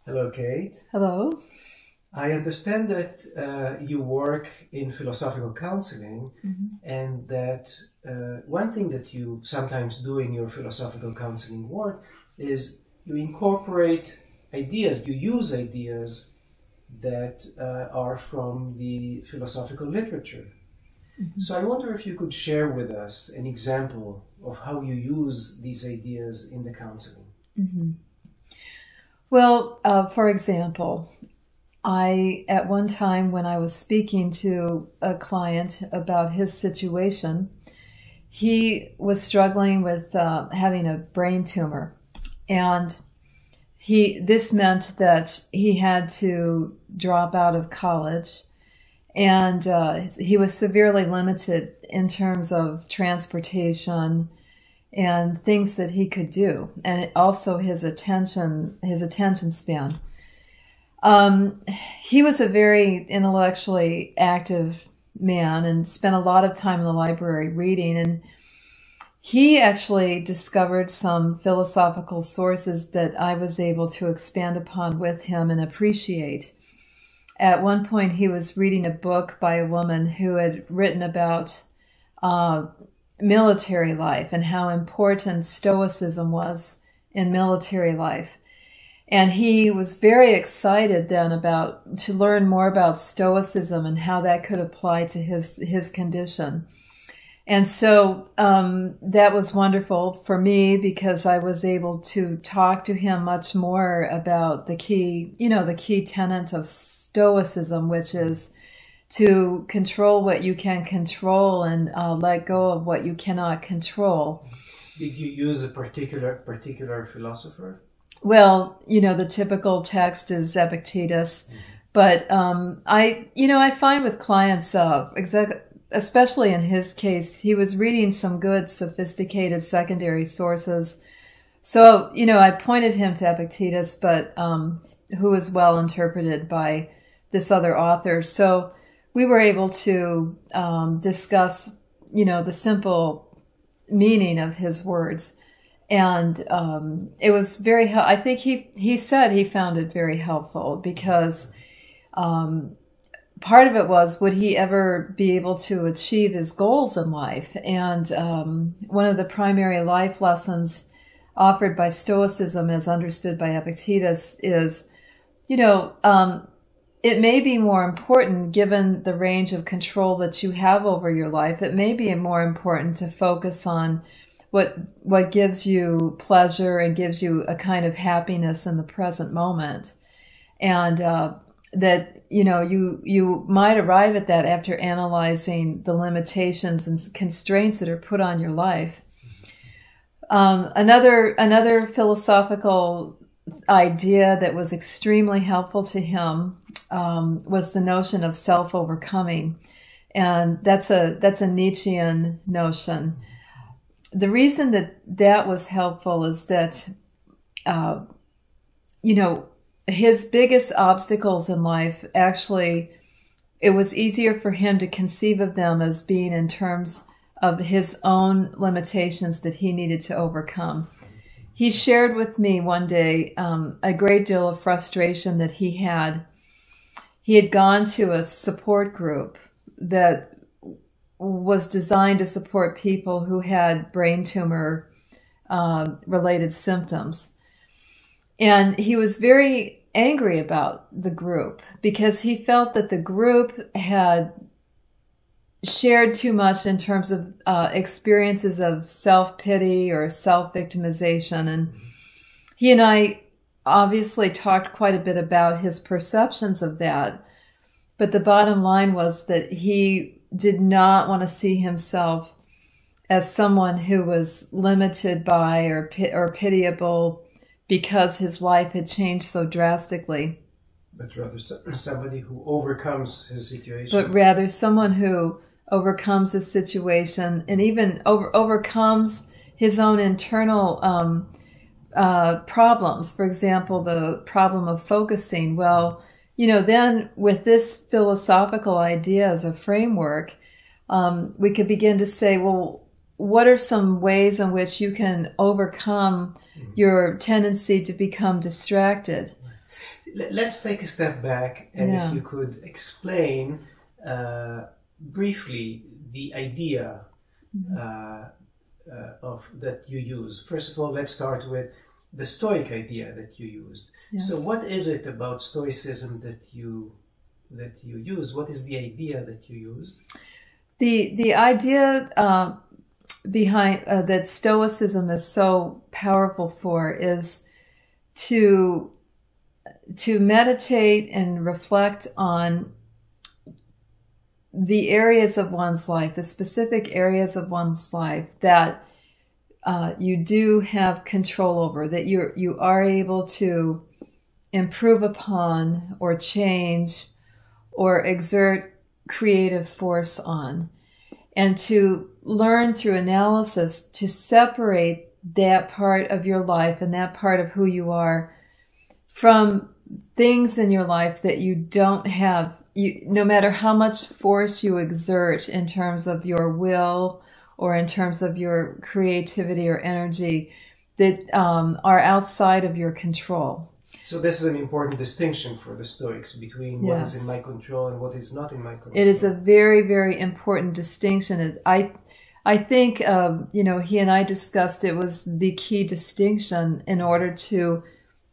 Hello, Kate. Hello. I understand that you work in philosophical counseling, and that one thing that you sometimes do in your philosophical counseling work is you incorporate ideas, you use ideas that are from the philosophical literature. So I wonder if you could share with us an example of how you use these ideas in the counseling. Well, for example, at one time when I was speaking to a client about his situation, he was struggling with having a brain tumor. And this meant that he had to drop out of college. And he was severely limited in terms of transportation and things that he could do, and also his attention span. He was a very intellectually active man and spent a lot of time in the library reading, and he actually discovered some philosophical sources that I was able to expand upon with him and appreciate. At one point, he was reading a book by a woman who had written about military life and how important Stoicism was in military life. And he was very excited then to learn more about Stoicism and how that could apply to his condition. And so that was wonderful for me because I was able to talk to him much more about the key tenet of Stoicism, which is to control what you can control and let go of what you cannot control. Did you use a particular philosopher? Well, the typical text is Epitteto, but I find with clients, especially in his case, he was reading some good, sophisticated secondary sources. So, I pointed him to Epitteto, but who was well interpreted by this other author. So we were able to discuss, the simple meaning of his words. And it was I think he said he found it very helpful because part of it was, would he ever be able to achieve his goals in life? And one of the primary life lessons offered by Stoicism, as understood by Epitteto, is, it may be more important, given the range of control that you have over your life, it may be more important to focus on what gives you pleasure and gives you a kind of happiness in the present moment. And that, you might arrive at that after analyzing the limitations and constraints that are put on your life. Another philosophical idea that was extremely helpful to him was the notion of self-overcoming. And that's a Nietzschean notion. The reason that was helpful is that, his biggest obstacles in life, actually, it was easier for him to conceive of them as being in terms of his own limitations that he needed to overcome. He shared with me one day a great deal of frustration that he had. He had gone to a support group that was designed to support people who had brain tumor related symptoms. And he was very angry about the group because he felt that the group had shared too much in terms of experiences of self-pity or self-victimization. And he and I obviously talked quite a bit about his perceptions of that. But the bottom line was that he did not want to see himself as someone who was limited by or pitiable because his life had changed so drastically. But rather somebody who overcomes his situation. But rather someone who overcomes his situation and even overcomes his own internal problems. For example, the problem of focusing. Well, then with this philosophical idea as a framework, we could begin to say, well, what are some ways in which you can overcome your tendency to become distracted? let's take a step back, and Yeah. if you could explain briefly the idea of that you use. First of all, let's start with the Stoic idea that you used. Yes. So, what is it about Stoicism that you used? What is the idea that you used? The idea behind that Stoicism is so powerful for is to meditate and reflect on the areas of one's life, the specific areas of one's life that you do have control over, that you are able to improve upon or change or exert creative force on, and to learn through analysis to separate that part of your life and that part of who you are from things in your life that you don't have. No matter how much force you exert in terms of your will or in terms of your creativity or energy, that are outside of your control. So this is an important distinction for the Stoics between what is in Yes. my control and what is not in my control. It is a very, very important distinction. I think, he and I discussed it was the key distinction in order to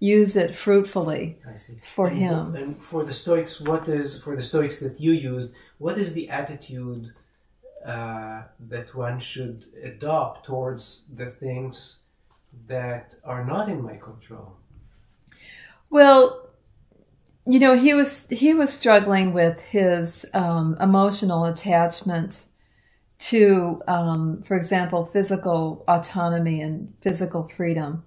use it fruitfully I see. for him. And for the Stoics, for the Stoics that you used, what is the attitude that one should adopt towards the things that are not in my control? Well, he was struggling with his emotional attachment to, for example, physical autonomy and physical freedom.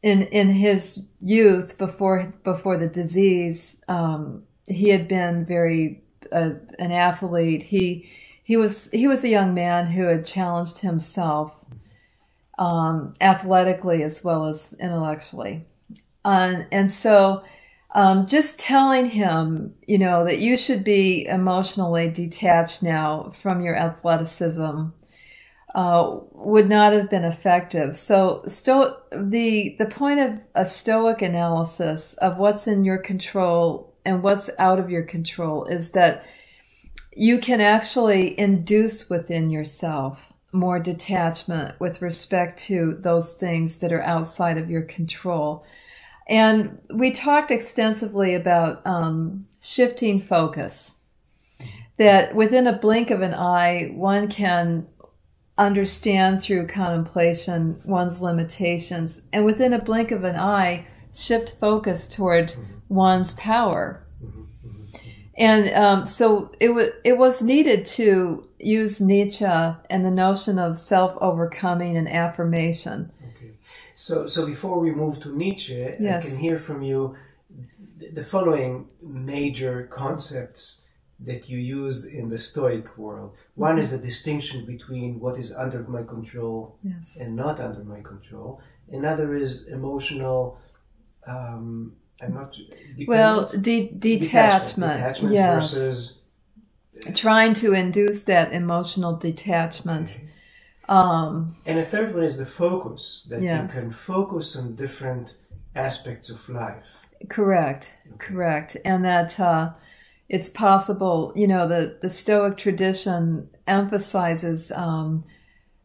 In his youth, before the disease, he had been very an athlete. He was a young man who had challenged himself athletically as well as intellectually. And so just telling him, that you should be emotionally detached now from your athleticism would not have been effective. So the point of a Stoic analysis of what's in your control and what's out of your control is that you can actually induce within yourself more detachment with respect to those things that are outside of your control. And we talked extensively about shifting focus, that within a blink of an eye, one can understand through contemplation one's limitations, and within a blink of an eye, shift focus toward one's power. And so it was needed to use Nietzsche and the notion of self-overcoming and affirmation. Okay. So before we move to Nietzsche, Yes. I can hear from you the following major concepts that you used in the Stoic world. One is a distinction between what is under my control Yes. and not under my control. Another is emotional, Detachment. Yes. Versus Trying to induce that emotional detachment. and a third one is the focus, that Yes. you can focus on different aspects of life. Correct. And that it's possible, the Stoic tradition emphasizes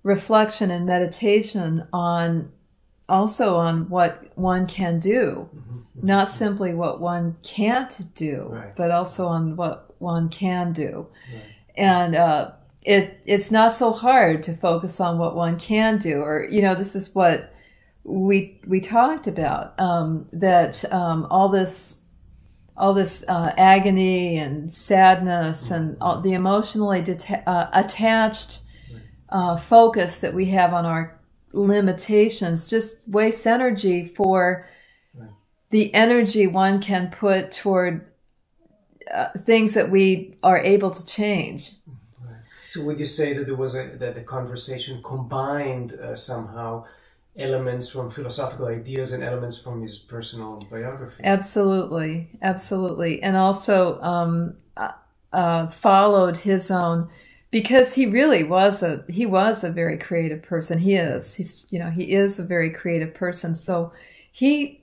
reflection and meditation on what one can do, not simply what one can't do, Right. but also on what one can do. Right. And it's not so hard to focus on what one can do, or this is what we talked about, that all this agony and sadness and all the emotionally attached focus that we have on our limitations just wastes energy for the energy one can put toward things that we are able to change. Right. So would you say that that the conversation combined somehow elements from philosophical ideas and elements from his personal biography? Absolutely. And also followed his own, because he really was a very creative person. He is a very creative person. So he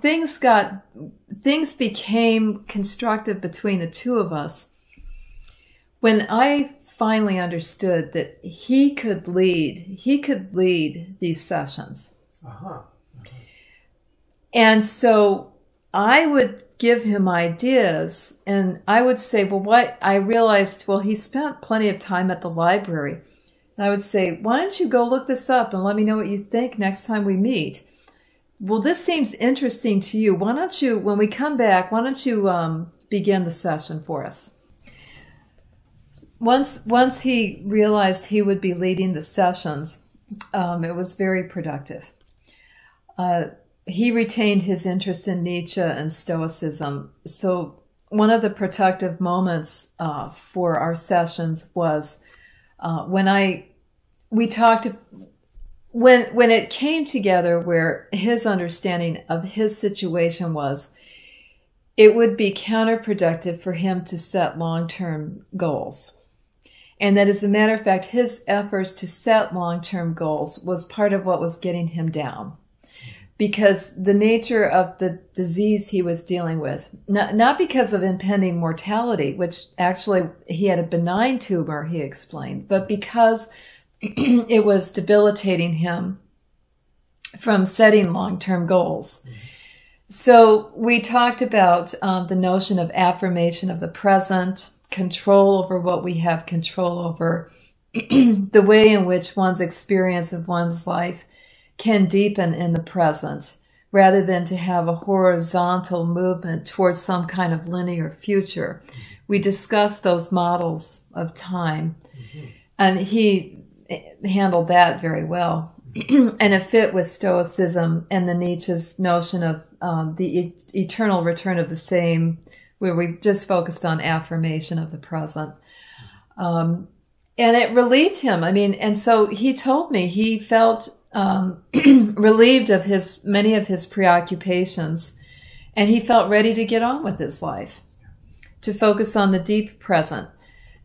things became constructive between the two of us when I finally understood that he could lead these sessions. And so I would give him ideas, and I would say, well, I realized, well, he spent plenty of time at the library. And I would say, why don't you go look this up and let me know what you think next time we meet? Well, this seems interesting to you. Why don't you, when we come back, why don't you begin the session for us? Once he realized he would be leading the sessions, it was very productive. He retained his interest in Nietzsche and Stoicism. So one of the productive moments for our sessions was when it came together where his understanding of his situation was, it would be counterproductive for him to set long-term goals. And that, as a matter of fact, his efforts to set long-term goals was part of what was getting him down. Because the nature of the disease he was dealing with, not because of impending mortality, which actually he had a benign tumor, he explained, but because it was debilitating him from setting long-term goals. So we talked about the notion of affirmation of the present, control over what we have control over, the way in which one's experience of one's life can deepen in the present, rather than to have a horizontal movement towards some kind of linear future. We discussed those models of time, and he handled that very well. And it fit with Stoicism and the Nietzsche's notion of the eternal return of the same, where we just focused on affirmation of the present. And it relieved him. I mean, and so he told me he felt relieved of many of his preoccupations, and he felt ready to get on with his life, to focus on the deep present.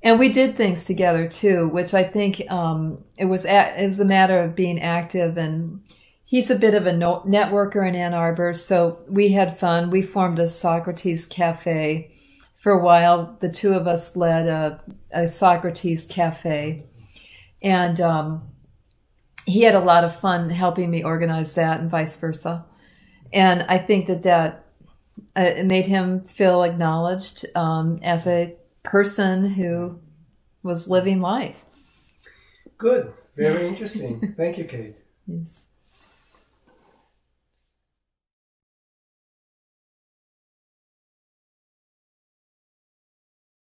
And we did things together too, which I think it was a matter of being active. And he's a bit of a networker in Ann Arbor, so we had fun. We formed a Socrates Cafe. For a while, the two of us led a Socrates Cafe, and he had a lot of fun helping me organize that, and vice versa. And I think that it made him feel acknowledged as a person who was living life. Good. Very interesting. Thank you, Kate. Yes.